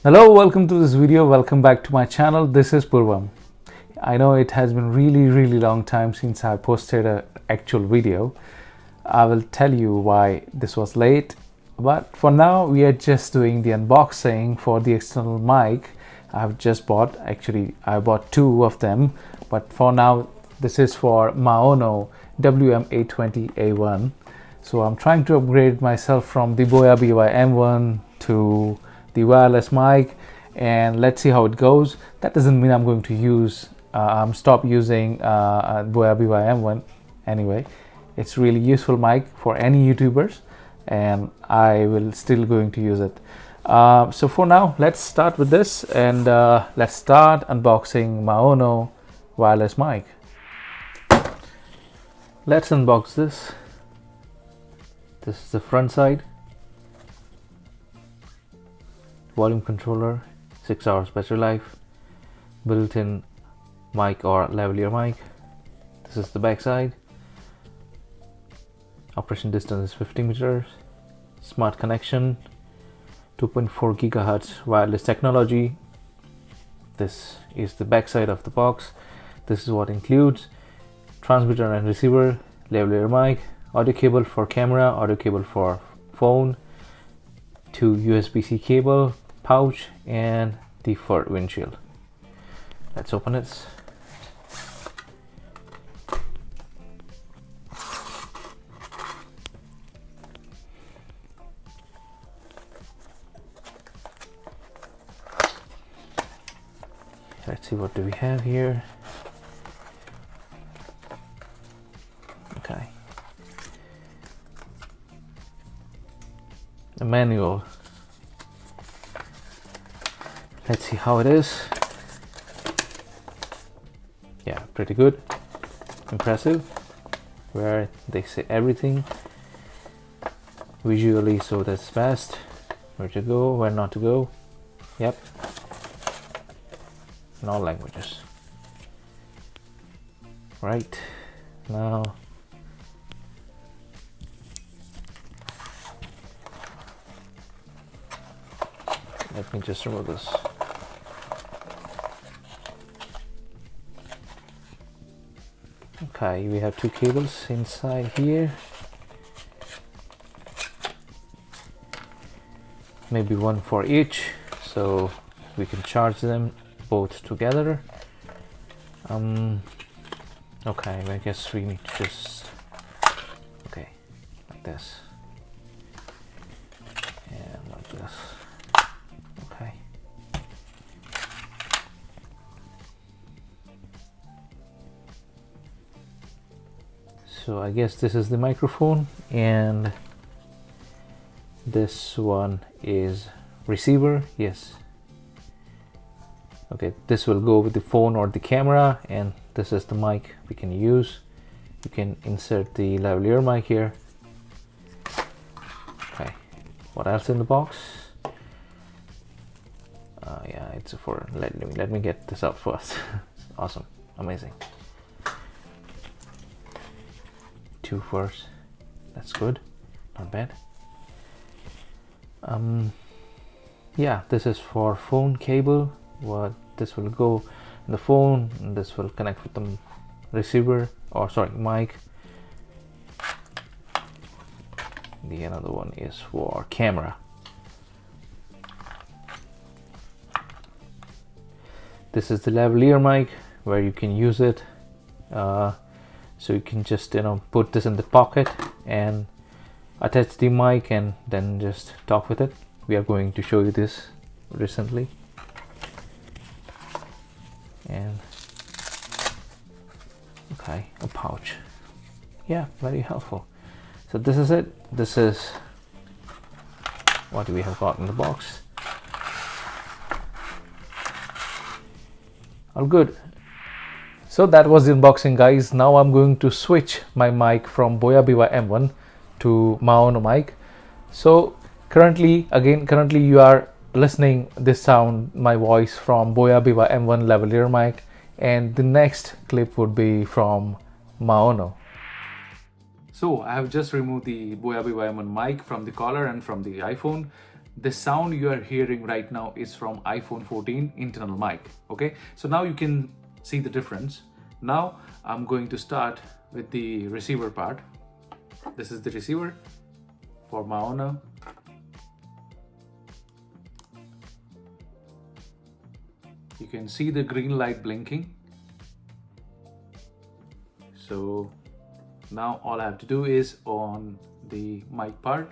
Hello, welcome to this video. Welcome back to my channel. This is Purvam. I know it has been really long time since I posted an actual video. I will tell you why this was late, but for now we are just doing the unboxing for the external mic I've just bought. Actually, I bought two of them, but for now this is for Maono WM820 A1. So I'm trying to upgrade myself from the WM820 to the wireless mic, and let's see how it goes. That doesn't mean I'm going to use stop using WM820 anyway. It's really useful mic for any YouTubers, and I will still going to use it. So for now, let's start with this, and let's start unboxing Maono wireless mic. Let's unbox this. This is the front side. Volume controller, 6 hours battery life, built-in mic or lavalier mic. This is the back side. Operation distance is 50 meters. Smart connection, 2.4 gigahertz wireless technology. This is the back side of the box. This is what includes transmitter and receiver, lavalier mic, audio cable for camera, audio cable for phone, 2 USB-C cable, pouch, and the fur windshield. Let's open it. Let's see, what do we have here? Okay, a manual. Let's see how it is. Yeah, pretty good, impressive, where they say everything visually, so that's best. Where to go, where not to go. Yep, in all languages. Right, now let me just remove this. Okay, we have 2 cables inside here, maybe one for each, so we can charge them both together. Okay, I guess we need to just, okay, like this and like this. Okay, so I guess this is the microphone, and this one is receiver. Yes, okay, this will go with the phone or the camera, and this is the mic we can use. You can insert the lavalier mic here. Okay, what else in the box? Yeah, it's for, let me get this out first. Awesome, amazing. 2 furs, that's good, not bad. Yeah, this is for phone cable. What, this will go in the phone, and this will connect with the receiver, or sorry, mic. The another one is for camera. This is the lavalier mic, where you can use it, so you can just, put this in the pocket and attach the mic and then just talk with it. We are going to show you this recently. And okay, a pouch. Yeah, very helpful. So this is it. This is what we have got in the box. All good. So that was the unboxing, guys. Now I'm going to switch my mic from WM820 to Maono mic. So currently you are listening this sound, my voice, from WM820 lavalier mic, and the next clip would be from Maono. So I have just removed the WM820 mic from the collar and from the iPhone. the sound you are hearing right now is from iPhone 14 internal mic. Okay, so now you can see the difference. Now I'm going to start with the receiver part. This is the receiver for Maono. You can see the green light blinking. So now all I have to do is on the mic part.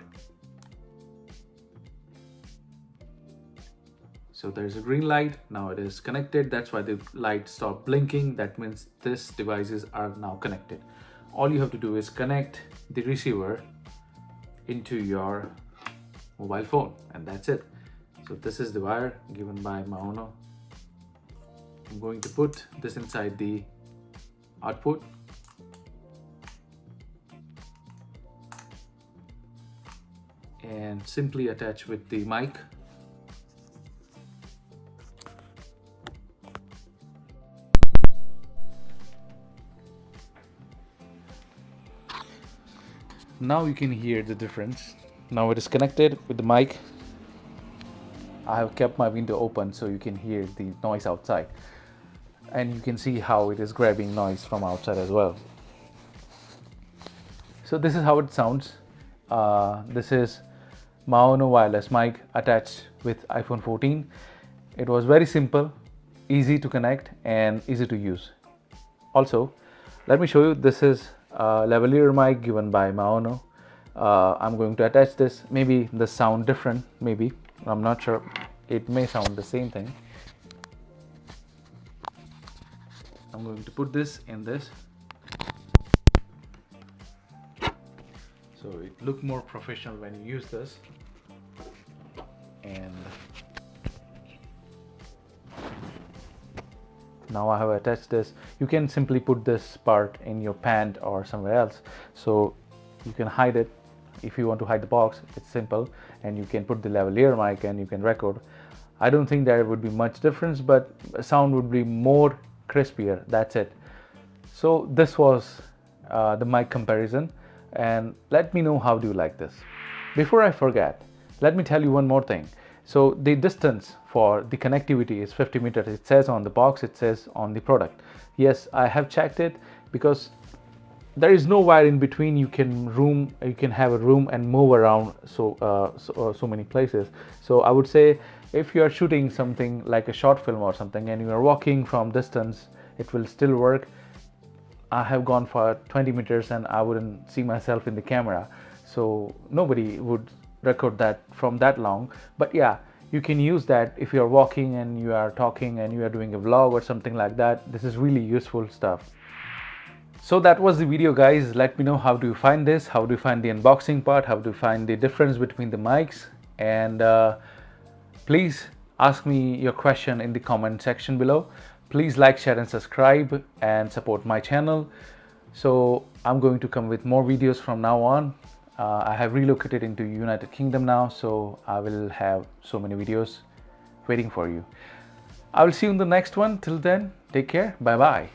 So there's a green light, now it is connected. That's why the light stopped blinking. That means these devices are now connected. All you have to do is connect the receiver into your mobile phone, and that's it. So this is the wire given by Maono. I'm going to put this inside the output. And simply attach with the mic. Now you can hear the difference. Now it is connected with the mic. I have kept my window open so you can hear the noise outside. And you can see how it is grabbing noise from outside as well. So this is how it sounds. This is Maono wireless mic attached with iPhone 14. It was very simple, easy to connect and easy to use. Also, let me show you, this is a lavalier mic given by Maono. I'm going to attach this. Maybe the sound different, maybe, I'm not sure. It may sound the same thing. I'm going to put this in this. So it looks more professional when you use this. And now I have attached this. You can simply put this part in your pant or somewhere else, so you can hide it. If you want to hide the box, it's simple, and you can put the lavalier mic and you can record. I don't think there would be much difference, but sound would be more crispier. That's it. So this was the mic comparison, and let me know how do you like this. Before I forget, let me tell you one more thing. So the distance for the connectivity is 50 meters. It says on the box, it says on the product. Yes, I have checked it, because there is no wire in between. You can have a room and move around so many places. So I would say if you are shooting something like a short film or something and you are walking from distance, it will still work. I have gone for 20 meters and I wouldn't see myself in the camera, so nobody would record that from that long. But yeah, you can use that if you are walking and you are talking and you are doing a vlog or something like that. This is really useful stuff. So that was the video, guys. Let me know how do you find this, how do you find the unboxing part, how do you find the difference between the mics, and please ask me your question in the comment section below. Please like, share and subscribe and support my channel. So I'm going to come with more videos from now on. I have relocated into United Kingdom now, so I will have so many videos waiting for you. I will see you in the next one. Till then, take care. Bye bye.